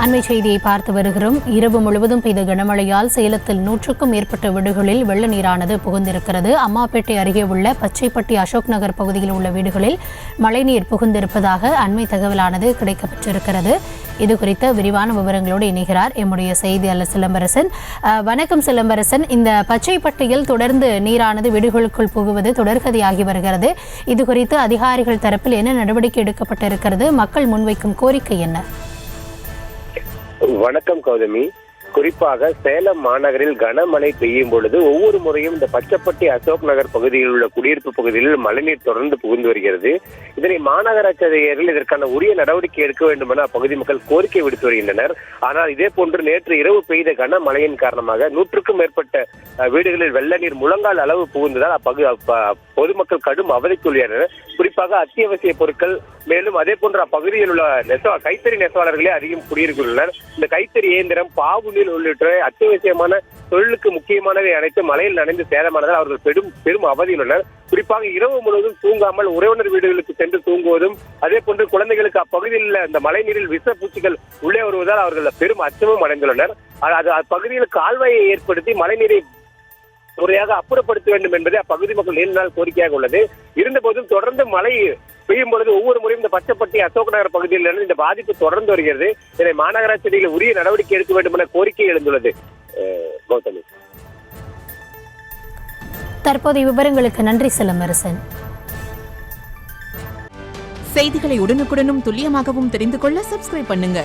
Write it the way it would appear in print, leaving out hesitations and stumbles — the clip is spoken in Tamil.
அண்மை செய்தியை பார்த்து வருகிறோம். இரவு முழுவதும் பெய்த கனமழையால் சேலத்தில் 100க்கும் மேற்பட்ட வீடுகளில் வெள்ள நீரானது புகுந்திருக்கிறது. அம்மாப்பேட்டை அருகே உள்ள பச்சைப்பட்டி அசோக் நகர் பகுதியில் உள்ள வீடுகளில் மழைநீர் புகுந்திருப்பதாக அண்மை தகவலானது கிடைக்கப்பட்டிருக்கிறது. இது குறித்த விரிவான விவரங்களோடு இணைகிறார் எம்முடைய செய்தியாளர் சிலம்பரசன். வணக்கம் சிலம்பரசன். இந்த பச்சைப்பட்டியில் தொடர்ந்து நீரானது வீடுகளுக்குள் புகுவது தொடர்கதையாகி வருகிறது. இது குறித்து அதிகாரிகள் தரப்பில் என்ன நடவடிக்கை எடுக்கப்பட்டிருக்கிறது? மக்கள் முன்வைக்கும் கோரிக்கை என்ன? வணக்கம் கௌதமி. குறிப்பாக சேலம் மாநகரில் கனமழை பெய்யும் பொழுது ஒவ்வொரு முறையும் இந்த பச்சைப்பட்டி அசோக் நகர் பகுதியில் உள்ள குடியிருப்பு பகுதிகளில் மழைநீர் தொடர்ந்து புகுந்து வருகிறது. இதனை மாநகராட்சி அதிகாரிகள் இதற்கான உரிய நடவடிக்கை எடுக்க வேண்டும் என அப்பகுதி மக்கள் கோரிக்கை விடுத்து வருகின்றனர். ஆனால் இதே போன்று நேற்று இரவு பெய்த கனமழையின் காரணமாக 100க்கும் மேற்பட்ட வீடுகளில் வெள்ள நீர் முழங்கால் அளவு புகுந்ததால் பொதுமக்கள் கடும் அவதிக்குள்ளாயினர். குறிப்பாக அத்தியாவசிய பொருட்கள் மேலும் அதே போன்ற அப்பகுதியில் உள்ள கைத்தறி நெசவாளர்களே அதிகம் குடியிருக்கின்றனர். இந்த கைத்தறி இயந்திரம், பாவுநீர் உள்ளிட்ட அத்தியாவசியமான தொழிலுக்கு முக்கியமானவை அனைத்து மழையில் நனைந்து சேதமானதால் அவர்கள் பெரும் அவதியுள்ளனர். குறிப்பாக இரவு முழுவதும் தூங்காமல் உறவினர் வீடுகளுக்கு சென்று தூங்குவதும் அதே போன்று குழந்தைகளுக்கு அப்பகுதியில் உள்ள இந்த மழை நீரில் விஷ பூச்சிகள் உள்ளே வருவதால் அவர்கள் பெரும் அச்சமும் அடைந்துள்ளனர். அது அப்பகுதியில் கால்வாயை ஏற்படுத்தி மழை நீரை முறையாக அப்புறப்படுத்த வேண்டும் என்பதே அப்பகுதி மக்கள் நீண்ட நாள் கோரிக்கையாக உள்ளது. இருந்தபோதும் தொடர்ந்து மழை பெய்யும் பொழுது ஒவ்வொரு முறையும் இந்த பச்சைப்பட்டி அசோக் நகர் பகுதியில் இந்த பாதிப்பு தொடர்ந்து வருகிறது. இதை மாநகராட்சி உரிய நடவடிக்கை எடுக்க வேண்டும் என கோரிக்கை எழுந்துள்ளது. கௌதமி, தற்போதைய விவரங்களுக்கு நன்றி சிலம்பரசன். செய்திகளை உடனுக்குடனும் துல்லியமாகவும் தெரிந்து கொள்ள சப்ஸ்கிரைப் பண்ணுங்க.